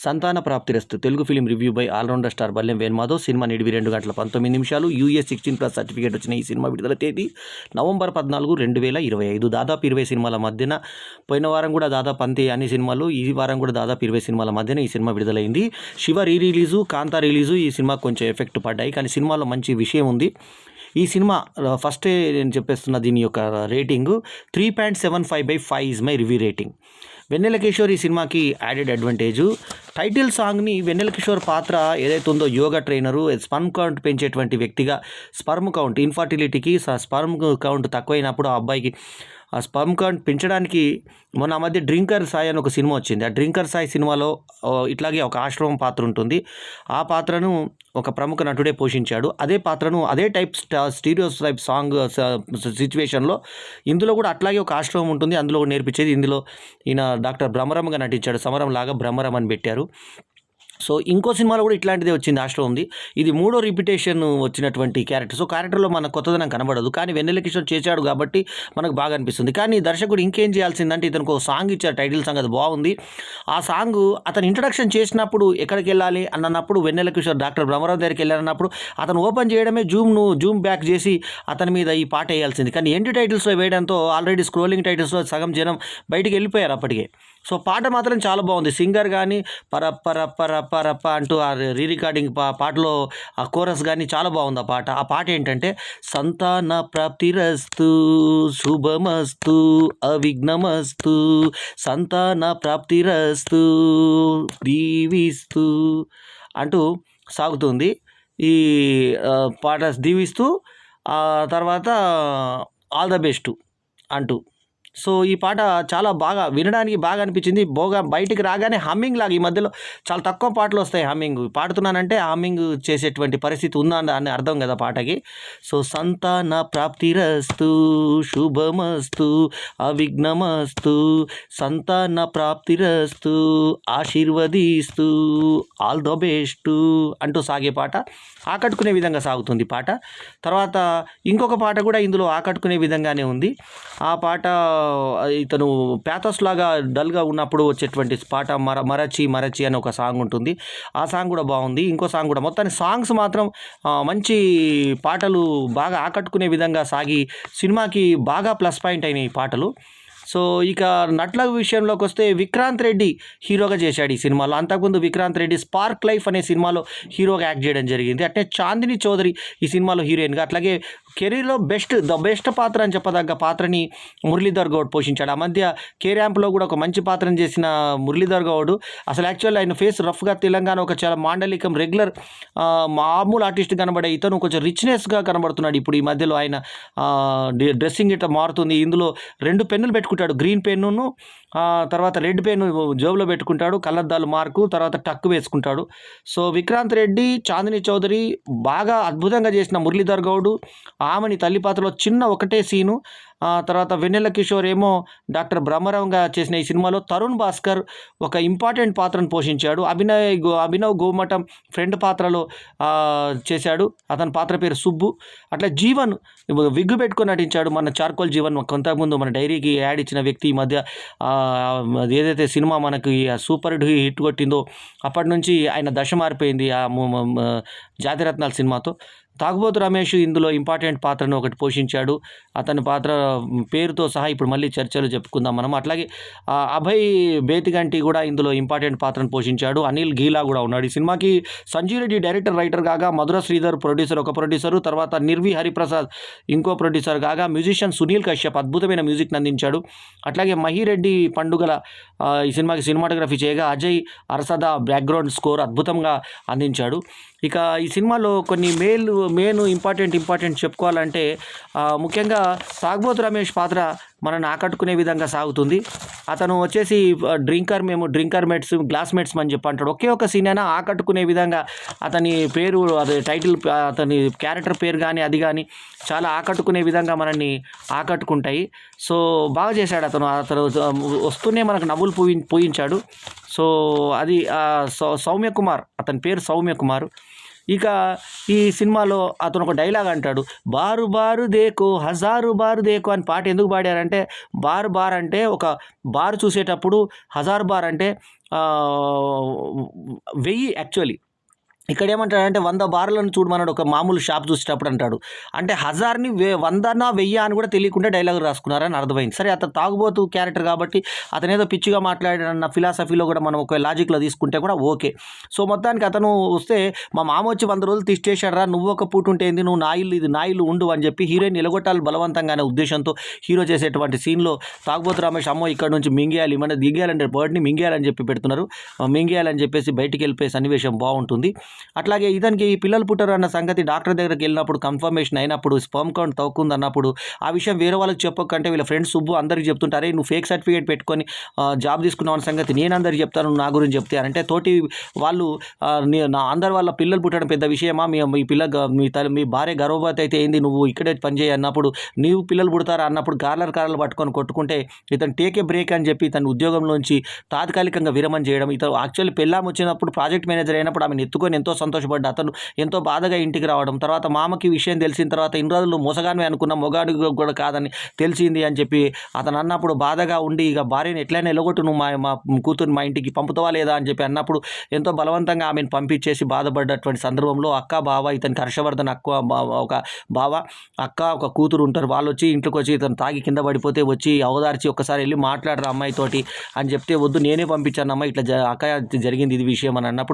సంతాన Prapthirasthu Telugu film review by allrounder star Ballem Venumadhav. Cinema నిడివి 2 గంటల 19 నిమిషాలు. యూఏ 16+ సర్టిఫికేట్ వచ్చిన ఈ సినిమా విడుదల తేదీ నవంబర్ 14, 2025. దాదాపు 20 సినిమాల మధ్యన, పోయిన వారం కూడా దాదాపు అంతే అన్ని సినిమాలు, ఈ వారం కూడా దాదాపు 20 సినిమాల మధ్యన ఈ సినిమా విడుదలైంది. శివ రిలీజు, కాంతా రిలీజు ఈ సినిమాకు కొంచెం ఎఫెక్ట్ పడ్డాయి, కానీ సినిమాలో మంచి విషయం ఉంది. ఈ సినిమా ఫస్టే నేను చెప్పేస్తున్న దీని యొక్క rating 3.75/5 is my review rating. Vennela Kishore ఈ సినిమాకి యాడెడ్ అడ్వాంటేజు. టైటిల్ సాంగ్ని వెన్నెల కిషోర్ పాత్ర ఏదైతే ఉందో యోగా ట్రైనరు, స్పర్మ్ కౌంట్ పెంచేటువంటి వ్యక్తిగా, స్పర్మ్ కౌంట్ ఇన్ఫర్టిలిటీకి స్పర్మ్ కౌంట్ తక్కువైనప్పుడు ఆ అబ్బాయికి ఆ స్పర్మ్ కౌంట్ పెంచడానికి మొన్న మధ్య డ్రింకర్ సాయి అని ఒక సినిమా వచ్చింది. ఆ డ్రింకర్ సాయి సినిమాలో ఇట్లాగే ఒక ఆశ్రమం పాత్ర ఉంటుంది. ఆ పాత్రను ఒక ప్రముఖ నటుడే పోషించాడు. అదే పాత్రను అదే టైప్ స్టీరియో టైప్ సాంగ్ సిచ్యువేషన్లో ఇందులో కూడా అట్లాగే ఒక ఆశ్రమం ఉంటుంది, అందులో నేర్పించేది. ఇందులో ఈయన డాక్టర్ బ్రహ్మరంగా నటించాడు, సమరం లాగా బ్రహ్మరం అని పెట్టారు. సో ఇంకో సినిమాలో కూడా ఇట్లాంటిదే వచ్చింది, ఆశ్రమం ఉంది. ఇది 3వ రిపిటేషన్ వచ్చినటువంటి క్యారెక్టర్. సో క్యారెక్టర్లో మనకు కొత్తదనం కనబడదు, కానీ వెన్నెల కిషోర్ చేశాడు కాబట్టి మనకు బాగా అనిపిస్తుంది. కానీ దర్శకుడు ఇంకేం చేయాల్సిందంటే ఇతనికి ఒక సాంగ్ ఇచ్చారు, టైటిల్ సాంగ్, అది బాగుంది. ఆ సాంగ్ అతను ఇంట్రడక్షన్ చేసినప్పుడు ఎక్కడికి వెళ్ళాలి అన్నప్పుడు వెన్నెల కిషోర్ డాక్టర్ బ్రహ్మరావు దగ్గరికి వెళ్ళాలన్నప్పుడు అతను ఓపెన్ చేయడమే జూమ్ బ్యాక్ చేసి అతని మీద ఈ పాట వేయాల్సింది. కానీ ఎండ్ టైటిల్స్లో వేయడంతో ఆల్రెడీ స్క్రోలింగ్ టైటిల్స్లో సగం జనం బయటికి వెళ్ళిపోయారు అప్పటికే. సో పాట మాత్రం చాలా బాగుంది. సింగర్ కానీ పరప్ప అంటూ ఆ రికార్డింగ్ పాటలో ఆ కోరస్ కానీ చాలా బాగుంది ఆ పాట. ఆ పాట ఏంటంటే సంతాన ప్రాప్తిరస్తు శుభమస్తు అవిఘ్నమస్తు సంతాన ప్రాప్తిరస్తు దీవిస్తూ అంటూ సాగుతుంది. ఈ పాట దీవిస్తూ తర్వాత ఆల్ ద బెస్ట్ అంటూ. సో ఈ పాట చాలా బాగా వినడానికి బాగా అనిపించింది. బయటికి రాగానే హమ్మింగ్ లాగా, ఈ మధ్యలో చాలా తక్కువ పాటలు వస్తాయి హమ్మింగ్, పాడుతున్నానంటే హమ్మింగ్ చేసేటువంటి పరిస్థితి ఉందా అని అర్థం కదా పాటకి. సో సంతాన ప్రాప్తిరస్తు శుభమస్తు అవిఘ్నమస్తు సంతాన ప్రాప్తిరస్తు ఆశీర్వదిస్తూ ఆల్ ద బెస్ట్ అంటూ సాగే పాట ఆకట్టుకునే విధంగా సాగుతుంది పాట. తర్వాత ఇంకొక పాట కూడా ఇందులో ఆకట్టుకునే విధంగానే ఉంది. ఆ పాట ఇతను ప్యాథోస్ లాగా డల్గా ఉన్నప్పుడు వచ్చేటువంటి పాట మరచి అని ఒక సాంగ్ ఉంటుంది. ఆ సాంగ్ కూడా బాగుంది. ఇంకో సాంగ్ కూడా, మొత్తానికి సాంగ్స్ మాత్రం మంచి పాటలు, బాగా ఆకట్టుకునే విధంగా సాగి సినిమాకి బాగా ప్లస్ పాయింట్ అయినాయి ఈ పాటలు. సో ఇక నటుల విషయంలోకి వస్తే విక్రాంత్ రెడ్డి హీరోగా చేశాడు ఈ సినిమాలో. అంతకుముందు విక్రాంత్ రెడ్డి స్పార్క్ లైఫ్ అనే సినిమాలో హీరోగా యాక్ట్ చేయడం జరిగింది. అట్లే చాందిని చౌదరి ఈ సినిమాలో హీరోయిన్గా, అట్లాగే కెరీర్లో ద బెస్ట్ పాత్ర అని చెప్పదగ్గ పాత్రని మురళీధర్ గౌడ్ పోషించాడు. ఆ మధ్య కే ర్యాంప్లో కూడా ఒక మంచి పాత్రను చేసిన మురళీధర్ గౌడ్ అసలు యాక్చువల్ ఆయన ఫేస్ రఫ్గా తెలంగాణ ఒక చాలా మాండలికం రెగ్యులర్ మామూలు ఆర్టిస్ట్ కనబడే ఇతను కొంచెం రిచ్నెస్గా కనబడుతున్నాడు. ఇప్పుడు ఈ మధ్యలో ఆయన డ్రెస్సింగ్ ఇట్లా మారుతుంది. ఇందులో 2 పెన్నులు పెట్టుకుంటాడు, గ్రీన్ పెన్నును తర్వాత రెడ్ పెన్ను జోబులో పెట్టుకుంటాడు, కళ్ళద్దాలు మార్కు, తర్వాత టక్కు వేసుకుంటాడు. సో విక్రాంత్ రెడ్డి, చాందిని చౌదరి బాగా అద్భుతంగా చేసిన మురళీధర్ గౌడ్, ఆమెని తల్లి పాత్రలో చిన్న ఒకటే సీను. తర్వాత వెన్నెల కిషోర్ ఏమో డాక్టర్ బ్రహ్మరంగా చేసిన ఈ సినిమాలో తరుణ్ భాస్కర్ ఒక ఇంపార్టెంట్ పాత్రను పోషించాడు. అభినవ్ గోమటం ఫ్రెండ్ పాత్రలో చేశాడు, అతని పాత్ర పేరు సుబ్బు. అట్లా జీవన్ విగ్గు పెట్టుకొని నటించాడు, మన చార్కోల్ జీవన్, కొంతకుముందు మన డైరీకి యాడ్ ఇచ్చిన వ్యక్తి. ఈ మధ్య ఏదైతే సినిమా మనకి సూపర్ హిట్ కొట్టిందో అప్పటి నుంచి ఆయన దశ మారిపోయింది ఆ జాతిరత్నాల సినిమాతో. తాగుబోతు రమేష్ ఇందులో ఇంపార్టెంట్ పాత్రను ఒకటి పోషించాడు, అతని పాత్ర పేరుతో సహా ఇప్పుడు మళ్ళీ చర్చలు చెప్పుకుందాం మనం. అట్లాగే అభయ్ బేతిగంటి కూడా ఇందులో ఇంపార్టెంట్ పాత్రను పోషించాడు. అనిల్ గీలా కూడా ఉన్నాడు. ఈ సినిమాకి సంజీవ్ రెడ్డి డైరెక్టర్, రైటర్ కాగా, మధుర శ్రీధర్ ప్రొడ్యూసర్, ఒక ప్రొడ్యూసరు, తర్వాత నిర్వి హరిప్రసాద్ ఇంకో ప్రొడ్యూసర్ కాగా, మ్యూజిషియన్ సునీల్ కశ్యప్ అద్భుతమైన మ్యూజిక్ అందించాడు. అట్లాగే మహిరెడ్డి పండుగల ఈ సినిమాకి సినిమాటోగ్రఫీ చేయగా, అజయ్ అరసదా బ్యాక్గ్రౌండ్ స్కోర్ అద్భుతంగా అందించాడు. ఇక ఈ సినిమాలో కొన్ని మెయిన్ ఇంపార్టెంట్ చెప్పుకోవాలంటే ముఖ్యంగా తాగుబోతు రమేష్ పాత్ర మనల్ని ఆకట్టుకునే విధంగా సాగుతుంది. అతను వచ్చేసి మేము డ్రింకర్ మేట్స్, గ్లాస్ మేట్స్ అని చెప్పి అంటాడు. ఒకే ఒక సీన్ అయినా ఆకట్టుకునే విధంగా అతని పేరు, అదే టైటిల్, అతని క్యారెక్టర్ పేరు కానీ అది కానీ చాలా ఆకట్టుకునే విధంగా మనల్ని ఆకట్టుకుంటాయి. సో బాగా చేశాడు అతను వస్తూనే మనకు నవ్వులు పూయించాడు. సో అది సౌమ్య కుమార్, అతని పేరు సౌమ్య కుమార్. ఇక ఈ సినిమాలో అతను ఒక డైలాగ్ అంటాడు, బారు బారు దేకో హజారు బారు దేకో అని పాట ఎందుకు పాడారంటే, బారు బార్ అంటే ఒక బార్ చూసేటప్పుడు, హజారు బార్ అంటే 1000 యాక్చువల్లీ. ఇక్కడ ఏమంటాడంటే 100 బార్లను చూడమన్నాడు ఒక మామూలు షాప్ చూసేటప్పుడు అంటాడు. అంటే హజార్‌ని 100నా 1000 అని కూడా తెలియకుండా డైలాగులు రాసుకున్నారని అర్థమైంది. సరే అతను తాగుబోతు క్యారెక్టర్ కాబట్టి అతనేదో పిచ్చిగా మాట్లాడాడన్న ఫిలాసఫీలో కూడా మనం ఒక లాజిక్‌లో తీసుకుంటే కూడా ఓకే. సో, మొత్తానికి అతను వస్తే మా మామ వచ్చి 100 రోజులు తిష్టేశాడురా, నువ్వు ఒక పూట ఉంటే ఏంది, నువ్వు నా ఇల్లు ఇది నా ఇల్లు ఉండు అని చెప్పి హీరోయిన్ నిలగొట్టాలి బలవంతంగా అనే ఉద్దేశంతో హీరో చేసేటువంటి సీన్‌లో తాగుబోతు రమేష్ అమ్మో ఇక్కడ నుంచి మింగేయాలి, మన దిగేయాలంటే బర్డ్‌ని మింగేయాలని చెప్పి పెడుతున్నారు. మింగేయాలని చెప్పేసి బయటికి వెళ్ళిపోయే సన్నివేశం బాగుంటుంది. అట్లాగే ఇతనికి పిల్లలు పుట్టరు అన్న సంగతి డాక్టర్ దగ్గరికి వెళ్ళినప్పుడు కన్ఫర్మేషన్ అయినప్పుడు స్పర్మ్ కౌంట్ తగ్గుతుంది అన్నప్పుడు ఆ విషయం వేరే వాళ్ళకి చెప్పకంటే వీళ్ళ ఫ్రెండ్స్ సుబ్బు అందరికి చెప్తుంటారే, నువ్వు ఫేక్ సర్టిఫికేట్ పెట్టుకొని జాబ్ తీసుకున్నావు అన్న సంగతి నేను అందరికి చెప్తాను, నా గురించి చెప్తే అంటే తోటి వాళ్ళు నా అందరి వాళ్ళ పిల్లలు పుట్టడం పెద్ద విషయమా, మీ మీ భార్య గర్భవతి అయితే ఏంది, నువ్వు ఇక్కడే పనిచేయి అన్నప్పుడు నీవు పిల్లలు పుడతారా అన్నప్పుడు కార్లు పట్టుకొని కొట్టుకుంటే ఇతను టేక్ ఏ బ్రేక్ అని చెప్పి తన ఉద్యోగంలోంచి తాత్కాలికంగా విరమణ చేయడం. ఇతను యాక్చువల్లీ పెళ్ళాం వచ్చినప్పుడు ప్రాజెక్ట్ మేనేజర్ అయినప్పుడు ఆమెను ఎత్తుకొని ఎంతో సంతోషపడ్డ అతను ఎంతో బాధగా ఇంటికి రావడం, తర్వాత మామకి విషయం తెలిసిన తర్వాత ఇన్ని రోజులు మోసగానివే అనుకున్న, మొగాడు కూడా కాదని తెలిసింది అని చెప్పి అతను అన్నప్పుడు బాధగా ఉండి ఇక భార్యను ఎట్లయినా ఎలగొట్టు, నువ్వు మా కూతుర్ని మా ఇంటికి పంపుతావా లేదా అని చెప్పి అన్నప్పుడు ఎంతో బలవంతంగా ఆమెను పంపించేసి బాధపడ్డటువంటి సందర్భంలో అక్క బావ, ఇతనికి హర్షవర్ధన్ ఒక బావ అక్క ఒక కూతురు ఉంటారు, వాళ్ళు వచ్చి ఇంట్లోకి వచ్చి ఇతను తాగి కింద పడిపోతే వచ్చి అవదార్చి ఒక్కసారి వెళ్ళి మాట్లాడరు అమ్మాయితోటి అని చెప్తే, వద్దు నేనే పంపించాను అమ్మాయి ఇట్లా అక్క జరిగింది ఇది విషయం అని అన్నప్పుడు